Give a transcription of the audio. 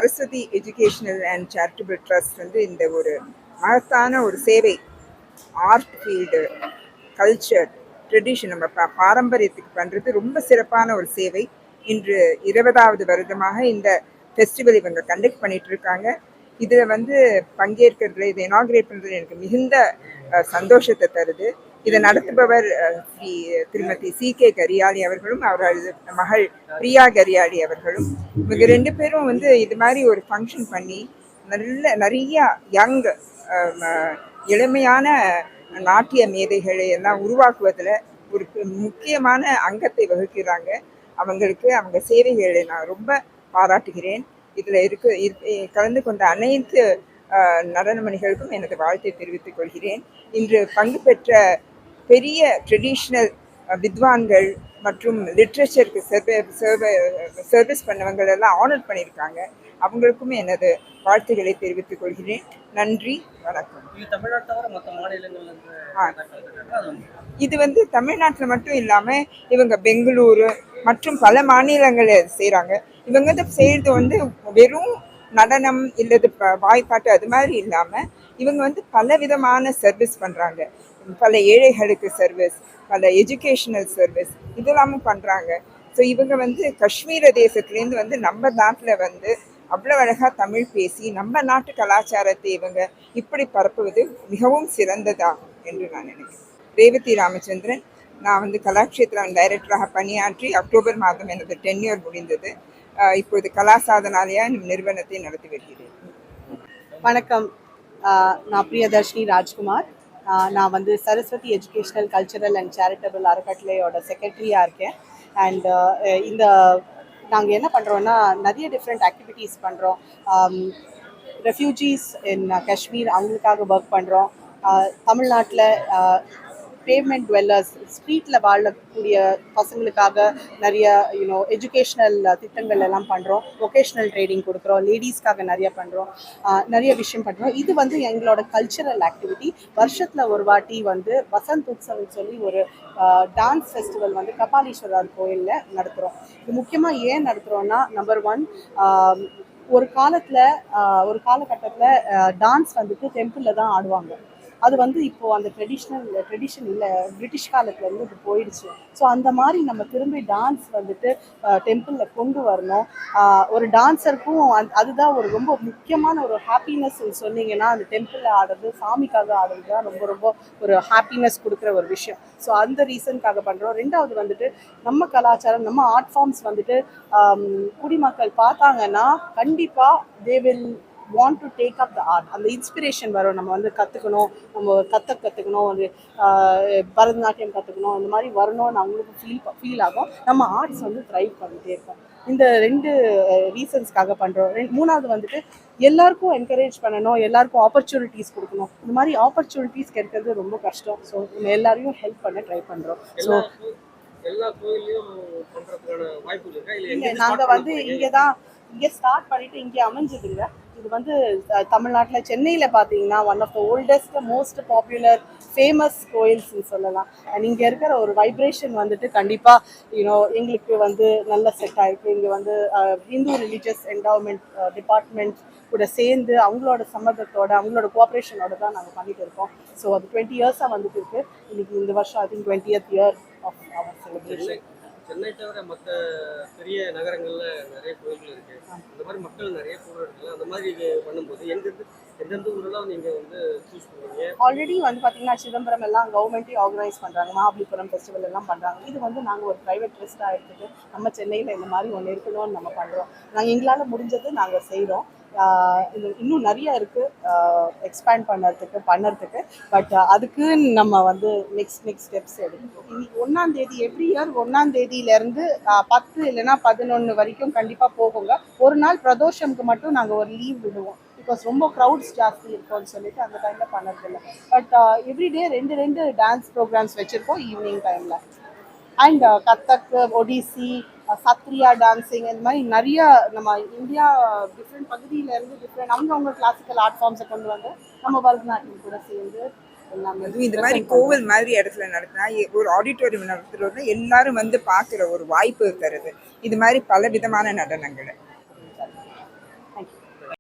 Saraswati educational and charitable trust வந்து இந்த ஒரு மகத்தான ஒரு சேவை, ஆர்ட் ஃபீல்டு, கல்ச்சர், ட்ரெடிஷன், நம்ம பாரம்பரியத்துக்கு பண்ணுறது ரொம்ப சிறப்பான ஒரு சேவை. இன்று 20வது வருடமாக இந்த ஃபெஸ்டிவல் இவங்க கண்டக்ட் பண்ணிட்டு இருக்காங்க. இதில் வந்து பங்கேற்கிறதுல, இதை இனாகிரேட் பண்ணுறது எனக்கு மிகுந்த சந்தோஷத்தை தருது. இதை நடத்துபவர் திருமதி C.K. கரியாளி அவர்களும் அவரது மகள் பிரியா கரியாளி அவர்களும். இவங்க 2 பேரும் வந்து இது மாதிரி ஒரு ஃபங்க்ஷன் பண்ணி நிறைய யங் இளமையான நாட்டிய மேதைகளை எல்லாம் உருவாக்குவதில் ஒரு முக்கியமான அங்கத்தை வகுக்கிறாங்க. அவங்களுக்கு அவங்க சேவைகளை நான் ரொம்ப பாராட்டுகிறேன். இதில் கலந்து கொண்ட அனைத்து நடனமணிகளுக்கும் எனது வாழ்த்தை தெரிவித்துக் கொள்கிறேன். இன்று பங்கு பெற்ற பெரிய ட்ரெடிஷ்னல் வித்வான்கள் மற்றும் லிட்ரேச்சருக்கு சர்வீஸ் பண்ணவங்க எல்லாம் ஆனர் பண்ணியிருக்காங்க. அவங்களுக்கும் எனது வாழ்த்துக்களை தெரிவித்துக் கொள்கிறேன். நன்றி, வணக்கம். இது வந்து தமிழ்நாட்டில் மட்டும் இல்லாமல் இவங்க பெங்களூரு மற்றும் பல மாநிலங்களில் செய்கிறாங்க. இவங்க வந்து செய்கிறது வந்து வெறும் நடனம் இல்லது வாய்ப்பாட்டு அது மாதிரி இல்லாமல் இவங்க வந்து பல விதமான சர்வீஸ் பண்ணுறாங்க. பல ஏழைகளுக்கு சர்வீஸ், பல எஜுகேஷனல் சர்வீஸ் இதெல்லாமும் பண்ணுறாங்க. ஸோ இவங்க வந்து காஷ்மீர தேசத்துலேருந்து வந்து நம்ம நாட்டில் வந்து அவ்வளோ அழகாக தமிழ் பேசி நம்ம நாட்டு கலாச்சாரத்தை இவங்க இப்படி பரப்புவது மிகவும் சிறந்ததாகும் என்று நான் நினைக்கிறேன். ரேவதி ராமச்சந்திரன். நான் வந்து கலாக்ஷேத்ரம் டைரக்டராக பணியாற்றி அக்டோபர் மாதம் எனது டென்யூர் முடிந்தது. இப்போது கலாசாதனாலயா நிறுவனத்தை நடத்தி வருகிறேன். வணக்கம், நான் பிரியதர்ஷினி ராஜ்குமார். நான் வந்து Saraswati educational cultural and charitable அறக்கட்டளையோட செக்ரட்டரியாக இருக்கேன். அண்ட் இந்த நாங்கள் என்ன பண்ணுறோன்னா நிறைய டிஃப்ரெண்ட் ஆக்டிவிட்டீஸ் பண்ணுறோம். ரெஃப்யூஜிஸ் இன் காஷ்மீர் அவங்களுக்காக ஒர்க் பண்ணுறோம். தமிழ்நாட்டில் பேவ்மெண்ட் டுவெல்லர்ஸ், ஸ்ட்ரீட்டில் வாழக்கூடிய பசங்களுக்காக நிறைய எஜுகேஷ்னல் திட்டங்கள் எல்லாம் பண்ணுறோம். வொகேஷ்னல் ட்ரைனிங் கொடுக்குறோம். லேடிஸ்க்காக நிறைய பண்ணுறோம். நிறைய விஷயம் பண்ணுறோம். இது வந்து எங்களோட கல்ச்சரல் ஆக்டிவிட்டி. வருஷத்தில் ஒரு வாட்டி வந்து வசந்த் உற்சவம் சொல்லி ஒரு டான்ஸ் ஃபெஸ்டிவல் வந்து கபாலீஸ்வரர் கோயிலில் நடத்துகிறோம். இது முக்கியமாக ஏன் நடத்துகிறோன்னா, நம்பர் 1, ஒரு காலகட்டத்தில் டான்ஸ் வந்துட்டு டெம்பிளில் தான் ஆடுவாங்க. அது வந்து இப்போது அந்த ட்ரெடிஷன் இல்லை, பிரிட்டிஷ் காலத்துலேருந்து இது போயிடுச்சு. ஸோ அந்த மாதிரி நம்ம திரும்பி டான்ஸ் வந்துட்டு டெம்பிளில் கொண்டு வரணும். ஒரு டான்ஸருக்கும் அதுதான் ஒரு ரொம்ப முக்கியமான ஒரு ஹாப்பினஸ் சொன்னீங்கன்னா, அந்த டெம்பிளில் ஆடுறது, சாமிக்காக ஆடுறது தான் ரொம்ப ரொம்ப ஒரு ஹாப்பினஸ் கொடுக்குற ஒரு விஷயம். ஸோ அந்த ரீசனுக்காக பண்ணுறோம். 2வது வந்துட்டு நம்ம கலாச்சாரம், நம்ம ஆர்ட் ஃபார்ம்ஸ் வந்துட்டு குடிமக்கள் பார்த்தாங்கன்னா கண்டிப்பாக they will want to take up the art. அந்த இன்ஸ்பிரேஷன் வரும். நம்ம வந்து கற்றுக்கணும், நம்ம கற்றுக்கணும், ஒரு பரதநாட்டியம் கற்றுக்கணும், இந்த மாதிரி வரணும்னு அவங்களுக்கு ஃபீல் ஆகும். நம்ம ஆர்ட்ஸ் வந்து த்ரைவ் பண்ணிகிட்டே இருக்கோம். இந்த 2 ரீசன்ஸ்க்காக பண்ணுறோம். 3வது வந்துட்டு எல்லாருக்கும் என்கரேஜ் பண்ணணும், எல்லாருக்கும் ஆப்பர்ச்சுனிட்டிஸ் கொடுக்கணும். இந்த மாதிரி ஆப்பர்ச்சுனிட்டிஸ் கிடைக்கிறது ரொம்ப கஷ்டம். ஸோ நம்ம எல்லாரையும் ஹெல்ப் பண்ண ட்ரை பண்ணுறோம். ஸோ நாங்கள் வந்து இங்கே ஸ்டார்ட் பண்ணிவிட்டு இங்கே அமைஞ்சதுங்க. இது வந்து தமிழ்நாட்டில் சென்னையில் பார்த்தீங்கன்னா one of the oldest most popular famous கோயில்ஸ்ன்னு சொல்லலாம். அண்ட் இங்கே இருக்கிற ஒரு வைப்ரேஷன் வந்துட்டு கண்டிப்பாக எங்களுக்கு வந்து நல்ல செட் ஆகிருக்கு. இங்கே வந்து ஹிந்து ரிலீஜியஸ் என்டவுமெண்ட் டிபார்ட்மெண்ட் கூட சேர்ந்து அவங்களோட சம்மதத்தோட, அவங்களோட கோஆப்ரேஷனோட தான் நாங்கள் பண்ணிட்டு இருக்கோம். ஸோ அது 20 இயர்ஸாக வந்துட்டு இருக்கு. இன்னைக்கு இந்த வருஷம் I think 20th year of our celebration. Chennai தவிர மற்ற பெரிய நகரங்கள்ல நிறைய கோயில்கள் இருக்கு. அந்த மாதிரி மக்கள் நிறைய கூட இருக்குல்ல, அந்த மாதிரி இது பண்ணும்போது எந்தெந்த ஊரெல்லாம் நீங்க வந்து சூஸ் பண்ணுவீங்க? ஆல்ரெடி வந்து பார்த்தீங்கன்னா சிதம்பரம் எல்லாம் கவர்மெண்ட்டே ஆர்கனைஸ் பண்ணுறாங்க. மகாபலிபுரம் ஃபெஸ்டிவல் எல்லாம் பண்ணுறாங்க. இது வந்து நாங்கள் ஒரு ப்ரைவேட் ட்ரஸ்ட்டாக எடுத்துட்டு நம்ம சென்னையில் இந்த மாதிரி ஒன்று இருக்கணும்னு நம்ம பண்ணுறோம். நாங்கள் எங்களால் முடிஞ்சது நாங்கள் செய்கிறோம். இன்னும் நிறைய இருக்குது எக்ஸ்பேண்ட் பண்ணுறதுக்கு. பட் அதுக்கு நம்ம வந்து நெக்ஸ்ட் ஸ்டெப்ஸ் எடுக்கணும். இன்னைக்கு 1ஆம் தேதி, எவ்ரி இயர் 1ஆம் தேதியிலேருந்து 10 இல்லைன்னா 11 வரைக்கும் கண்டிப்பாக போகுங்க. ஒரு நாள் பிரதோஷம்க்கு மட்டும் நாங்கள் ஒரு லீவ் விடுவோம். பிகாஸ் ரொம்ப க்ரௌட்ஸ் ஜாஸ்தி இருக்கும்னு சொல்லிட்டு அந்த டைமில் பண்ணுறதில்ல. பட் எவ்ரிடே 2 டான்ஸ் ப்ரோக்ராம்ஸ் வச்சுருக்கோம் ஈவினிங் டைமில். அண்ட் கத்தக், ஒடிசி, சத்ரியா டான்ஸிங், இந்த மாதிரி நிறைய நம்ம இந்தியா டிஃப்ரெண்ட் பகுதியிலேருந்து டிஃப்ரெண்ட் அவங்க கிளாசிக்கல் ஆர்ட் ஃபார்ம்ஸை கொண்டு வந்து நம்ம பரதநாட்டியம் கூட சேர்ந்து எல்லாமே. இந்த மாதிரி கோவில் மாதிரி இடத்துல நடத்தினா, ஒரு ஆடிட்டோரியம் நடத்துறோம்னா எல்லாரும் வந்து பார்க்குற ஒரு வாய்ப்பு தருது. இது மாதிரி பல விதமான நடனங்களை தேங்க்யூ.